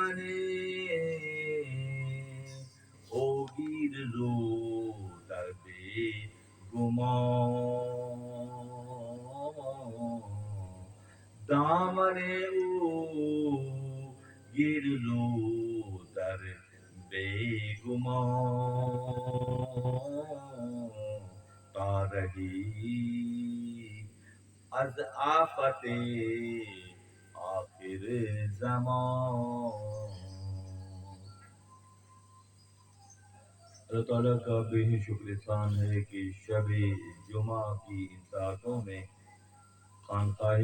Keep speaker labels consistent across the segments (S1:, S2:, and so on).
S1: دامنے او گیر رو در بے گمان، دامنے او گیر رو در بے گمان، تا رہی از آفت آخر زمان۔ اللہ تعالیٰ کا بے ہی شکر احسان ہے کہ شب جمعہ کی ان ساعتوں میں خانقاہ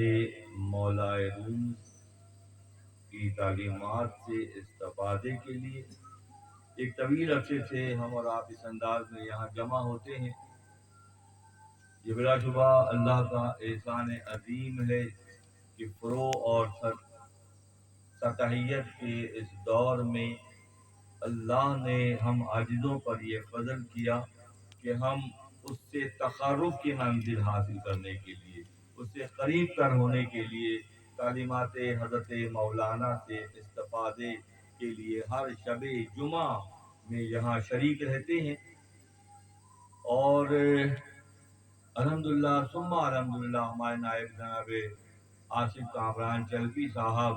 S1: مولا روم کی تعلیمات سے استفادے کے لیے ایک طویل عرصے سے ہم اور آپ اس انداز میں یہاں جمع ہوتے ہیں۔ یہ بلا شبہ اللہ کا احسان عظیم ہے کہ فروغ اور سطحیت کے اس دور میں اللہ نے ہم عاجزوں پر یہ فضل کیا کہ ہم اس سے تقرب کی منزل حاصل کرنے کے لیے، اس سے قریب تر ہونے کے لیے، تعلیمات حضرت مولانا سے استفادے کے لیے ہر شب جمعہ میں یہاں شریک رہتے ہیں۔ اور الحمدللہ ثم الحمدللہ ہمارے نائب جناب آصف کامران چلپی صاحب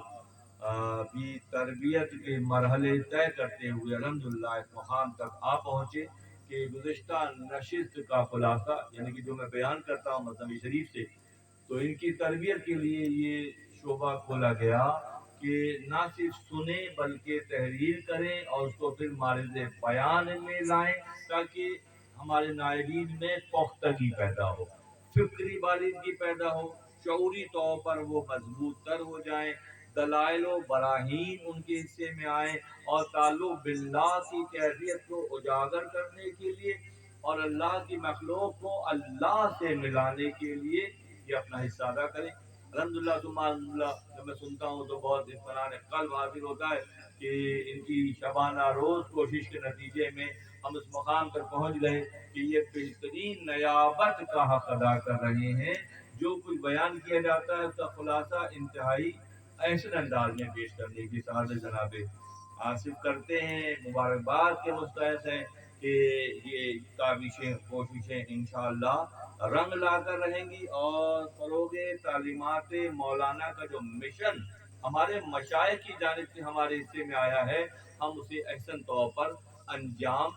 S1: بھی تربیت کے مرحلے طے کرتے ہوئے الحمدللہ اس مقام تک آ پہنچے کہ گزشتہ نشست کا خلاصہ یعنی کہ جو میں بیان کرتا ہوں مثنوی شریف سے، تو ان کی تربیت کے لیے یہ شعبہ کھولا گیا کہ نہ صرف سنیں بلکہ تحریر کریں اور اس کو پھر مارد بیان میں لائیں تاکہ ہمارے نائبین میں پختگی پیدا ہو، فکری بالندگی پیدا ہو، شعوری طور پر وہ مضبوط تر ہو جائیں، دلائل و براہین ان کے حصے میں آئیں، اور تعلق باللہ کی کیفیت کو اجاگر کرنے کے لیے اور اللہ کی مخلوق کو اللہ سے ملانے کے لیے یہ اپنا حصہ ادا کریں۔ الحمدللہ ثم الحمدللہ جب میں سنتا ہوں تو بہت اطمینان قلب حاصل ہوتا ہے کہ ان کی شبانہ روز کوشش کے نتیجے میں ہم اس مقام تک پہنچ گئے کہ یہ بہترین نیابت کا حق ادا کر رہے ہیں۔ جو کچھ بیان کیا جاتا ہے اس کا خلاصہ انتہائی احسن انداز میں پیش کرنے کی سعادت جناب آصف کرتے ہیں، مبارکباد کے مستحق ہیں کہ یہ کاوشیں کوششیں انشاءاللہ رنگ لا کر رہیں گی، اور فروغ تعلیمات مولانا کا جو مشن ہمارے مشائخ کی جانب سے ہمارے حصے میں آیا ہے ہم اسے احسن طور پر انجام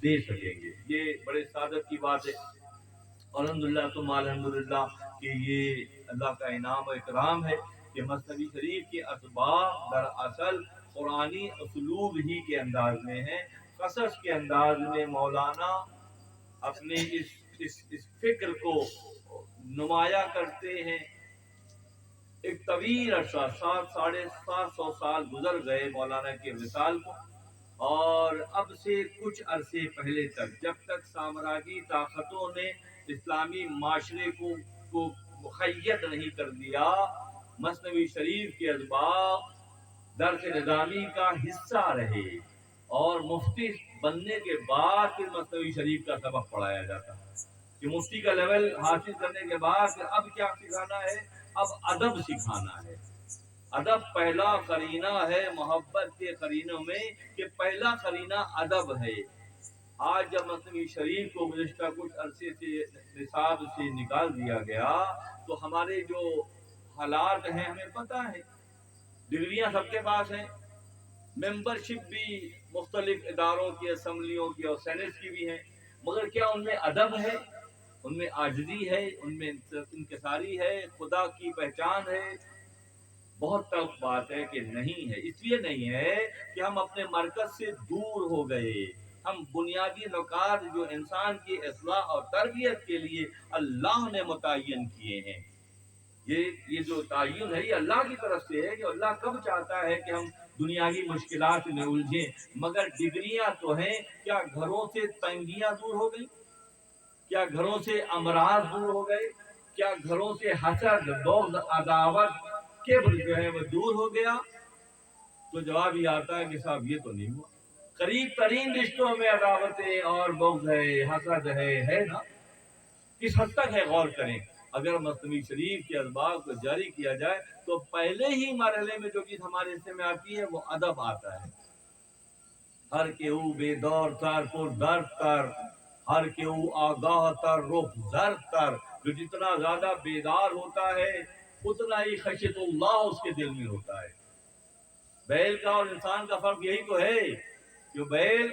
S1: دے سکیں گے۔ یہ بڑے سعادت کی بات ہے الحمدللہ ثم الحمدللہ کہ یہ اللہ کا انعام و اکرام ہے کہ مثنوی شریف کے اسباب دراصل قرآنی اسلوب ہی کے انداز میں ہیں، قصص کے انداز میں مولانا اپنے اس فکر کو نمایاں کرتے ہیں۔ ایک طویل عرصہ 700 سال گزر گئے مولانا کے وصال کو، اور اب سے کچھ عرصے پہلے تک جب تک سامراجی طاقتوں نے اسلامی معاشرے کو مقید نہیں کر دیا، مثنوی شریف کے اسباب درس نظامی کا حصہ رہے، اور مفتی بننے کے بعد پھر مثنوی شریف کا سبق پڑھایا جاتا ہے کہ مفتی کا لیول حاصل کرنے کے بعد اب کیا سکھانا ہے؟ اب ادب سکھانا ہے۔ ادب پہلا قرینہ ہے محبت کے قرینوں میں، کہ پہلا قرینہ ادب ہے۔ آج جب مثنوی شریف کو گزشتہ کچھ عرصے سے نصاب سے نکال دیا گیا تو ہمارے جو حالات ہیں ہمیں پتہ ہے، ڈگریاں سب کے پاس ہیں، ممبرشپ بھی مختلف اداروں کی، اسمبلیوں کی اور سینٹ کی بھی ہیں، مگر کیا ان میں ادب ہے؟ ان میں عاجزی ہے؟ ان میں انکساری ہے؟ خدا کی پہچان ہے؟ بہت ٹف بات ہے کہ نہیں ہے۔ اس لیے نہیں ہے کہ ہم اپنے مرکز سے دور ہو گئے، ہم بنیادی نکات جو انسان کی اصلاح اور تربیت کے لیے اللہ نے متعین کیے ہیں، یہ جو تعین ہے یہ اللہ کی طرف سے ہے کہ اللہ کب چاہتا ہے کہ ہم دنیاوی مشکلات میں الجھیں۔ مگر ڈگریاں تو ہیں، کیا گھروں سے تنگیاں دور ہو گئی؟ کیا گھروں سے امراض دور ہو گئے؟ کیا گھروں سے حسد، بغض، عداوت، کبر جو ہے وہ دور ہو گیا؟ تو جواب یہ آتا ہے کہ صاحب یہ تو نہیں ہوا۔ قریب ترین رشتوں میں عداوتیں اور بغض ہے، حسد ہے نا؟ کس حد تک ہے غور کریں۔ اگر مصنوی شریف کے اسباق کو جاری کیا جائے تو پہلے ہی مرحلے میں جو چیز ہمارے حصے میں آتی ہے وہ ادب آتا ہے. ہر کے او بے دور تر پر درد تر، ہر کے او آگاہ تر رخ زرد تر. جو جتنا زیادہ بیدار ہوتا ہے اتنا ہی خشیت اللہ اس کے دل میں ہوتا ہے. بیل کا اور انسان کا فرق یہی تو ہے کہ بیل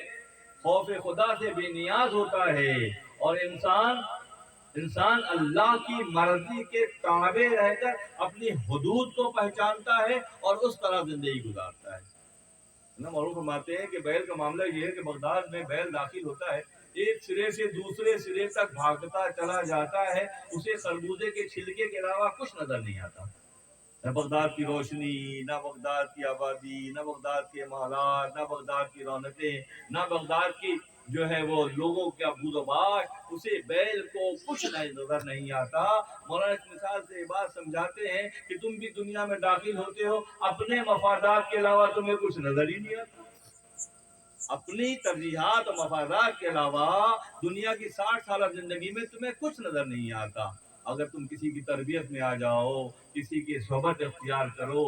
S1: خوف خدا سے بے نیاز ہوتا ہے اور انسان اللہ کی مرضی کے تابع رہ کر اپنی حدود کو پہچانتا ہے اور اس طرح زندگی گزارتا ہے. معروف فرماتے ہیں کہ بیل کا معاملہ یہ ہے کہ بغداد میں بیل داخل ہوتا ہے، ایک سرے سے دوسرے سرے تک بھاگتا چلا جاتا ہے، اسے خربوزے کے چھلکے کے علاوہ کچھ نظر نہیں آتا. نہ بغداد کی روشنی، نہ بغداد کی آبادی، نہ بغداد کے محلات، نہ بغداد کی رونقیں، نہ بغداد کی جو ہے وہ لوگوں کا بود و باش، اسے بیل کو کچھ نظر نہیں آتا. مولانا اس مثال سے یہ بات سمجھاتے ہیں کہ تم بھی دنیا میں داخل ہوتے ہو، اپنے مفادات کے علاوہ تمہیں کچھ نظر ہی نہیں آتا. اپنی ترجیحات اور مفادات کے علاوہ دنیا کی 60 سالہ زندگی میں تمہیں کچھ نظر نہیں آتا. اگر تم کسی کی تربیت میں آ جاؤ، کسی کی صحبت اختیار کرو،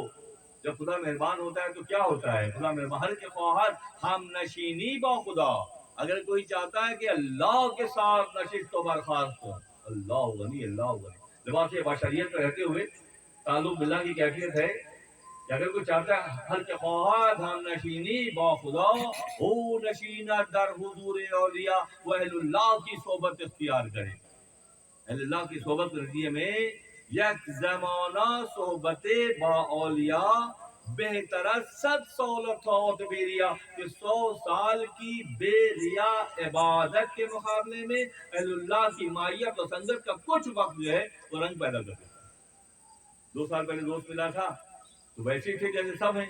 S1: جب خدا مہربان ہوتا ہے تو کیا ہوتا ہے؟ خدا مہربان ہر کے خواہد ہم نشینی با خدا. اگر کوئی چاہتا ہے کہ اللہ کے ساتھ نشست و برخاست ہو، اللہ غنی اللہ غنی، لباس بشریت میں رہتے ہوئے تعلق باللہ کی کیفیت ہے کہ اگر کوئی چاہتا ہے ہر کے خواہد ہم نشینی با خدا ہو، نشینت در حضور اولیاء، وہ اہل اللہ کی صحبت اختیار کرے. اہل اللہ کی صحبت کے نتیجے میں یک زمانہ صحبت با اولیاء بہتر از 100 سال بیریا، کہ 100 سال کی بے ریا عبادت کے مقابلے میں اہل اللہ کی معیت اور سنگت کا کچھ وقت جو ہے وہ رنگ پیدا کر دیتا ہے. 2 سال پہلے دوست ملا تھا تو ویسے ہی تھے جیسے سب ہیں.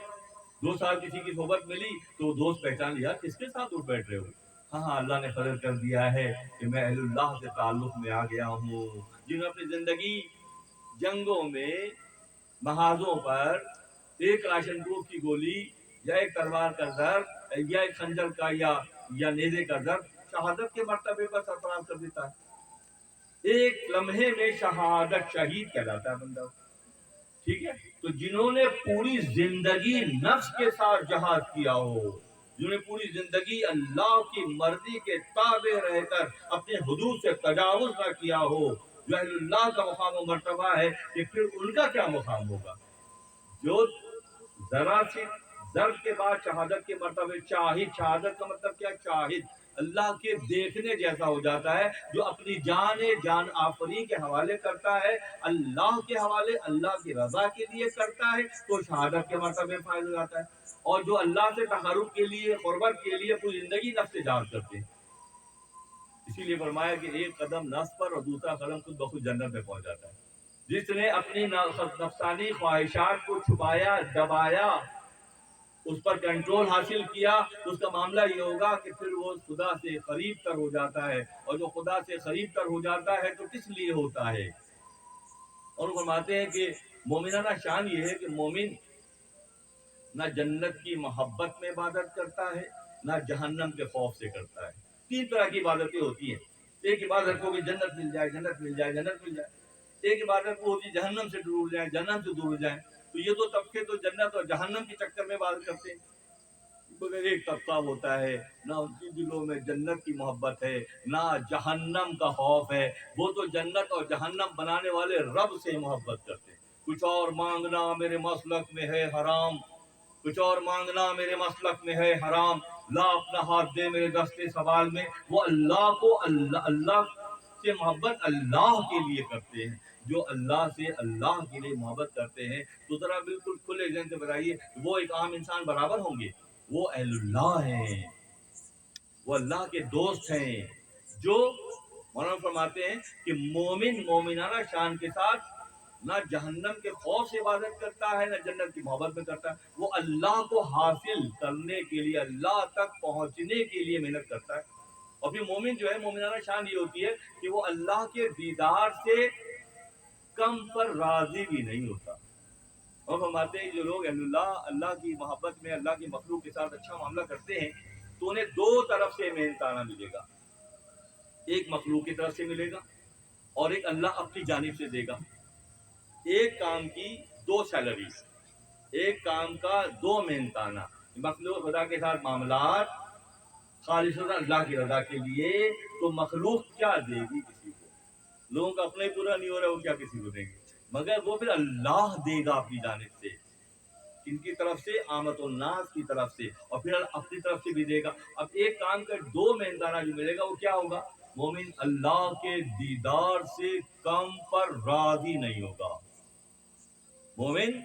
S1: 2 سال کسی کی صحبت ملی تو دوست پہچان لیا کس کے ساتھ اٹھ بیٹھ رہے ہو. ہاں اللہ نے قدر کر دیا ہے کہ میں اہل اللہ سے تعلق میں آ گیا ہوں، جنہوں نے اپنی زندگی جنگوں میں، محاذوں پر ایک راشن پروف کی گولی یا ایک تلوار کا زر یا ایک خنجر کا یا نیزے کا زر شہادت کے مرتبے پر سرفراز کر دیتا ہے. ایک لمحے میں شہادت، شہید کہلاتا ہے بندہ. ٹھیک ہے، تو جنہوں نے پوری زندگی نفس کے ساتھ جہاد کیا ہو، جنہوں نے پوری زندگی اللہ کی مرضی کے تابع رہ کر اپنے حدود سے تجاوز نہ کیا ہو، جو اہل اللہ کا مقام و مرتبہ ہے، کہ پھر ان کا کیا مقام ہوگا. جو ذرا سی ضرب کے بعد شہادت کے مرتبے شاہد، شہادت کا مطلب کیا؟ شاہد، اللہ کے دیکھنے جیسا ہو جاتا ہے، جو اپنی جان آفرین کے حوالے کرتا ہے، اللہ کے حوالے، اللہ کی رضا کے لیے کرتا ہے تو شہادت کے مرتبے فائز ہو جاتا ہے. اور جو اللہ سے تقرب کے لیے، قربت کے لیے پوری زندگی نفس سے جان کرتے ہیں. اسی لیے فرمایا کہ ایک قدم نفس پر اور دوسرا قدم خود بخود جنت میں پہنچ جاتا ہے. جس نے اپنی نفسانی خواہشات کو چھپایا، دبایا، اس پر کنٹرول حاصل کیا، تو اس کا معاملہ یہ ہوگا کہ پھر وہ خدا سے قریب تر ہو جاتا ہے. اور جو خدا سے قریب تر ہو جاتا ہے تو کس لیے ہوتا ہے؟ اور فرماتے ہیں کہ مومنانہ شان یہ ہے کہ مومن نہ جنت کی محبت میں عبادت کرتا ہے، نہ جہنم کے خوف سے کرتا ہے. 3 طرح کی عبادتیں ہوتی ہیں. ایک عبادت کو کہ جنت مل جائے، جنت مل جائے، جنت مل جائے. ایک عبادت کو ہوتی ہے جہنم سے دور جائیں، جہنم سے دور جائیں. تو یہ 2 طبقے تو جنت اور جہنم کے چکر میں عبادت کرتے ہیں. مگر ایک طبقہ ہوتا ہے نہ ان کی دلوں میں جنت کی محبت ہے، نہ جہنم کا خوف ہے. وہ تو جنت اور جہنم بنانے والے رب سے محبت کرتے ہیں. کچھ اور مانگنا میرے مسلک میں ہے حرام، کچھ اور مانگنا میرے مسلک میں ہے حرام. لا اپنا ہاتھ دے میرے دستے سوال میں. وہ اللہ کو اللہ سے محبت اللہ کے لیے کرتے ہیں. جو اللہ سے اللہ کے لیے محبت کرتے ہیں تو ذرا بالکل کھلے ذہن سے بتائیے وہ ایک عام انسان برابر ہوں گے؟ وہ اہل اللہ ہیں، وہ اللہ کے دوست ہیں. جو مولانا فرماتے ہیں کہ مومن مومنانہ شان کے ساتھ نہ جہنم کے خوف سے عبادت کرتا ہے، نہ جنت کی محبت میں کرتا ہے. وہ اللہ کو حاصل کرنے کے لیے، اللہ تک پہنچنے کے لیے محنت کرتا ہے. اور پھر مومن جو ہے، مومنانہ شان یہ ہوتی ہے کہ وہ اللہ کے دیدار سے کم پر راضی بھی نہیں ہوتا. اور فرماتے ہیں جو لوگ اللہ کی محبت میں، اللہ کی مخلوق کے ساتھ اچھا معاملہ کرتے ہیں تو انہیں 2 طرف سے محنتانہ ملے گا. ایک مخلوق کی طرف سے ملے گا اور ایک اللہ اپنی جانب سے دے گا. ایک کام کی دو سیلریز، ایک کام کا دو محنتانہ. مخلوق خدا کے ساتھ معاملات خالصتا اللہ کی رضا کے لیے، تو مخلوق کیا دے گی کسی کو؟ لوگوں کا اپنا ہی پورا نہیں ہو رہا، وہ کیا کسی کو دیں گے؟ مگر وہ پھر اللہ دے گا اپنی جانب سے. کن کی طرف سے؟ آمد الناس کی طرف سے، اور پھر اپنی طرف سے بھی دے گا. اب ایک کام کا دو محنتانہ جو ملے گا وہ کیا ہوگا؟ مومن اللہ کے دیدار سے کم پر راضی نہیں ہوگا. مومن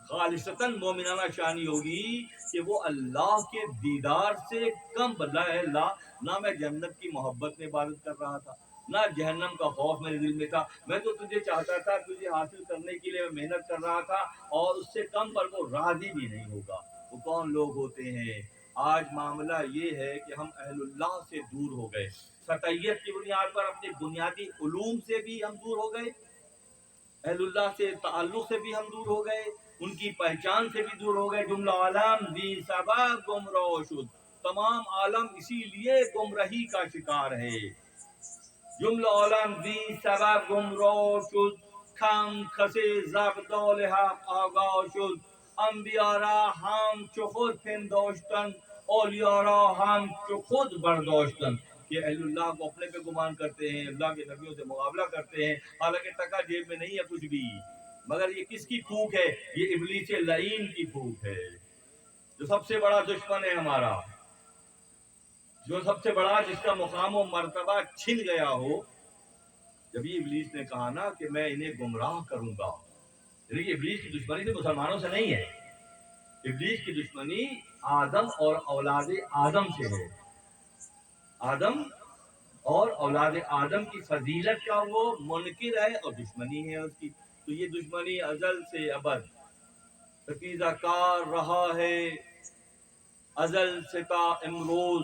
S1: خالصتاً مومنانہ شانی ہوگی کہ وہ اللہ کے دیدار سے کم بدلا ہے. اللہ نہ میں جنت کی محبت میں عبادت کر رہا تھا، نہ جہنم کا خوف میرے دل میں تھا. میں تو تجھے چاہتا تھا، تجھے حاصل کرنے کے لیے میں محنت کر رہا تھا، اور اس سے کم پر وہ راضی بھی نہیں ہوگا. وہ کون لوگ ہوتے ہیں؟ آج معاملہ یہ ہے کہ ہم اہل اللہ سے دور ہو گئے. سطحیت کی بنیاد پر اپنے بنیادی علوم سے بھی ہم دور ہو گئے، اہل اللہ سے تعلق سے بھی ہم دور ہو گئے، ان کی پہچان سے بھی دور ہو گئے. جملہ عالم دی سبب گمراہ شد. تمام عالم اسی لیے گمراہی کا شکار ہے. جملہ عالم دی سبب گمراہ شد، کم کسی زبدال حق آگاه شد. انبیاء را هم چو خود پنداشتن، اولیاء را هم چو خود برداشتن. کہ اہل اللہ کو اپنے پہ گمان کرتے ہیں، اللہ کے نبیوں سے مقابلہ کرتے ہیں، حالانکہ ٹکا جیب میں نہیں ہے کچھ بھی. مگر یہ کس کی پھوک ہے؟ یہ ابلیس لعین کی پھوک ہے، جو سب سے بڑا دشمن ہے ہمارا، جو سب سے بڑا، جس کا مقام و مرتبہ چھن گیا ہو. جب یہ ابلیس نے کہا نا کہ میں انہیں گمراہ کروں گا، لیکن ابلیس کی دشمنی تو مسلمانوں سے نہیں ہے. ابلیس کی دشمنی آدم اور اولاد آدم سے ہے. آدم اور اولاد آدم کی فضیلت کا وہ منکر ہے اور دشمنی ہے اس کی. تو یہ دشمنی ازل سے ابد ستیزہ کار رہا ہے، ازل سے تا امروز.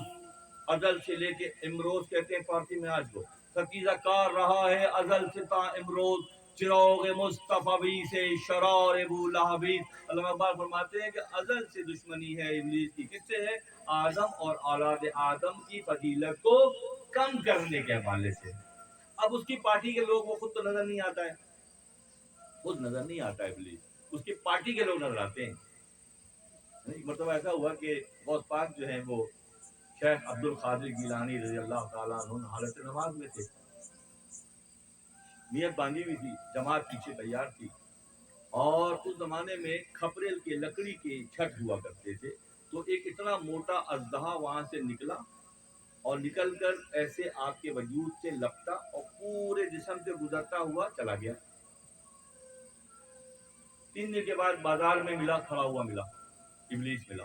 S1: ازل سے لے کے امروز کہتے ہیں فارسی میں آج کو. ستیزہ کار رہا ہے ازل سے تا امروز، چراغ مصطفی سے شرار ابو لہبی. علامہ اقبال فرماتے ہیں کہ ازل سے دشمنی ہے ابلیس کی. کس سے ہے؟ آدم اور اولاد آدم کی فضیلت کو کم کرنے کے حوالے سے. اب اس کی پارٹی کے لوگ، وہ خود تو نظر نہیں آتا ہے، خود نظر نہیں آتا ہے ابلیس، اس کی پارٹی کے لوگ نظر آتے ہیں. ایک مرتبہ ایسا ہوا کہ غوث پاک جو ہیں وہ شیخ عبد القادر گیلانی رضی اللہ تعالیٰ عنہ حالت نماز میں تھے. نیت باندھی ہوئی تھی، جماعت پیچھے تیار تھی، اور اس زمانے میں کھپریل کے لکڑی کے چھت ہوا کرتے تھے. تو ایک اتنا موٹا اژدہا وہاں سے نکلا، اور نکل کر ایسے آپ کے وجود سے لپٹا اور پورے جسم سے گزرتا ہوا چلا گیا. 3 دن کے بعد بازار میں ملا، کھڑا ہوا ملا، ابلیس ملا.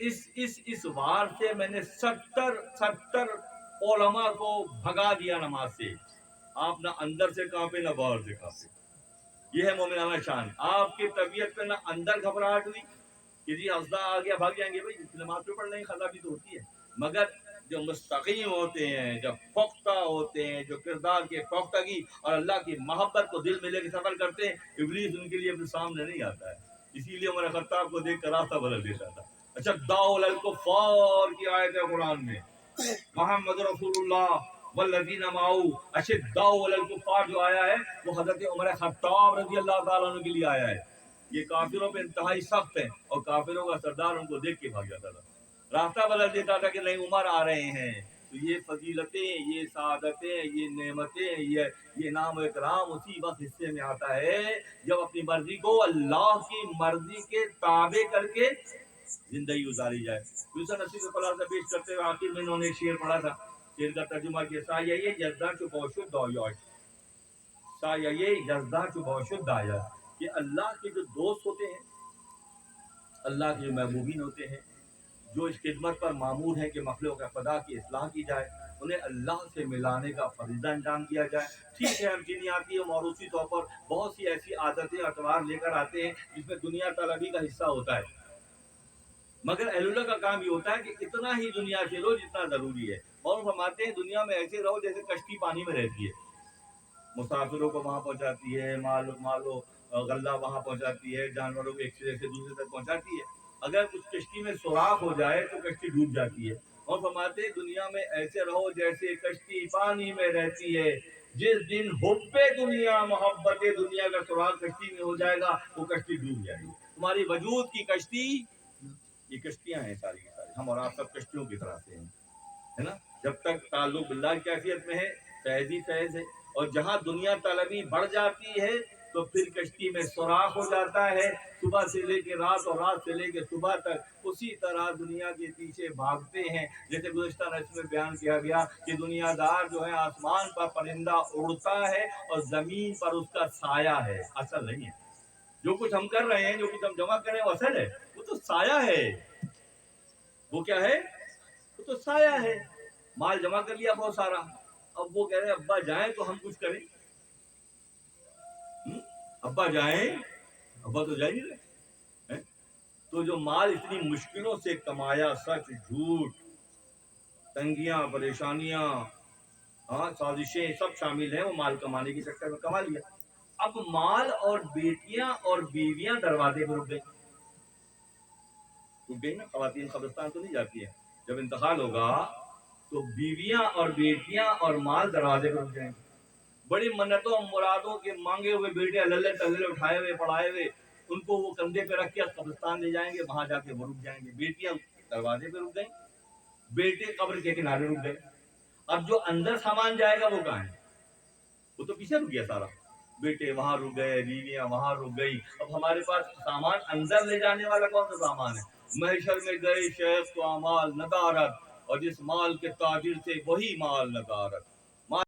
S1: اس وار سے میں نے 70 علماء کو بھگا دیا نماز سے. آپ نہ اندر سے کانپے نہ باہر سے کانپے. یہ ہے مومنانہ شان. آپ کی طبیعت میں نہ اندر گھبراہٹ ہوئی کہ جی ازدا آ گیا بھاگ جائیں گے. بھائی نماز پہ پڑھنے کی خلا بھی تو ہوتی ہے. مگر جو مستقیم ہوتے ہیں، جو پختہ ہوتے ہیں، جو کردار کے پختگی اور اللہ کی محبت کو دل میں لے کے سفر کرتے ہیں، ابلیس ان کے لیے اپنے سامنے نہیں آتا ہے. اسی لیے عمر خطاب کو دیکھ کر راستہ بدل دیتا تھا. اچھا، داؤل الکفار کی آیت ہے قرآن میں، محمد رسول اللہ والذین معہ اشداء علی الکفار جو آیا ہے، وہ حضرت عمر خطاب رضی اللہ تعالیٰ عنہ کے لیے آیا ہے. یہ کافروں پہ انتہائی سخت ہے، اور کافروں کا سردار ان کو دیکھ کے بھاگ جاتا تھا، راستہ بدل دیتا تھا کہ نہیں عمر آ رہے ہیں. تو یہ فضیلتیں، یہ سعادتیں، یہ نعمتیں، یہ نام و اکرام اسی وقت حصے میں آتا ہے جب اپنی مرضی کو اللہ کی مرضی کے تابع کر کے زندگی گزاری جائے. دوسرا نصیب خلاصہ پیش کرتے ہوئے آخر میں انہوں نے ایک شعر پڑھا تھا، شعر کا ترجمہ کیا: سایہ جزدہ چو باشد دایاش، سایہ جزدہ چو باشد دایاش. کہ اللہ کے جو دوست ہوتے ہیں، اللہ کے جو محبوبین ہوتے ہیں، جو اس خدمت پر مامور ہیں کہ مخلوق خدا کی اصلاح کی جائے، انہیں اللہ سے ملانے کا فریضہ انجام دیا جائے. ٹھیک ہے، ہم جنیاتی اور موروثی طور پر بہت سی ایسی عادتیں اطوار لے کر آتے ہیں جس میں دنیا طلبی کا حصہ ہوتا ہے، مگر اہل اللہ کا کام یہ ہوتا ہے کہ اتنا ہی دنیا سے لو جتنا ضروری ہے. اور فرماتے ہیں دنیا میں ایسے رہو جیسے کشتی پانی میں رہتی ہے، مسافروں کو وہاں پہنچاتی ہے، مالو غلہ وہاں پہنچاتی ہے، جانوروں کو ایک سرے سے دوسرے تک پہنچاتی ہے. اگر اس کشتی میں سوراخ ہو جائے تو کشتی ڈوب جاتی ہے. اور فرماتے ہیں دنیا میں ایسے رہو جیسے کشتی پانی میں رہتی ہے، جس دن حب دنیا محبت دنیا کا سراغ کشتی میں ہو جائے گا وہ کشتی ڈوب جائے گی۔ تمہاری وجود کی کشتی، یہ کشتیاں ہیں ساری کی ساری، ہم اور آپ سب کشتیوں کی طرح سے ہیں، ہے نا؟ جب تک تعلق باللہ کی کیفیت میں ہے فیض ہی فیض ہے، اور جہاں دنیا طلبی بڑھ جاتی ہے تو پھر کشتی میں سوراخ ہو جاتا ہے، صبح سے لے کے رات اور رات سے لے کے صبح تک اسی طرح دنیا کے پیچھے بھاگتے ہیں۔ جیسے گزشتہ نصف میں بیان کیا گیا کہ دنیا دار جو ہے آسمان پر پرندہ اڑتا ہے اور زمین پر اس کا سایہ ہے، اصل نہیں ہے۔ جو کچھ ہم کر رہے ہیں، جو کچھ ہم جمع کر رہے ہیں وہ اصل ہے، وہ تو سایہ ہے۔ وہ کیا ہے؟ وہ تو سایہ ہے۔ مال جمع کر لیا بہت سارا، اب وہ کہہ رہے ہیں ابا جائیں تو ہم کچھ کریں۔ ابا جائیں، ابا تو جا ہی نہیں رہے۔ تو جو مال اتنی مشکلوں سے کمایا، سچ جھوٹ تنگیاں پریشانیاں سازشیں سب شامل ہیں، وہ مال کمانے کے چکر میں کما لیا۔ اب مال اور بیٹیاں اور بیویاں دروازے پر رک گئی۔ رک گئی نا، خواتین قبرستان تو نہیں جاتی ہیں، جب انتقال ہوگا تو بیویاں اور بیٹیاں اور مال دروازے پر رک جائیں گے۔ بڑی منتوں مرادوں کے مانگے ہوئے بیٹے اللہ تلے اٹھائے ہوئے پڑھائے ہوئے ان کو وہ کندھے پہ رکھ کے قبرستان لے جائیں گے، وہاں جا کے وہ رک جائیں گے۔ بیٹیاں دروازے پہ رک گئیں، بیٹے قبر کے کنارے رک گئے۔ اب جو اندر سامان جائے گا وہ کہاں ہے؟ وہ تو پیچھے رک گیا سارا۔ بیٹے وہاں رک گئے، بیویاں وہاں رک گئی۔ اب ہمارے پاس سامان اندر لے جانے والا کون سا سامان ہے؟ محشر میں گئے شیخ تو اعمال ندارت، اور جس مال کے تاجر تھے وہی مال ندارت۔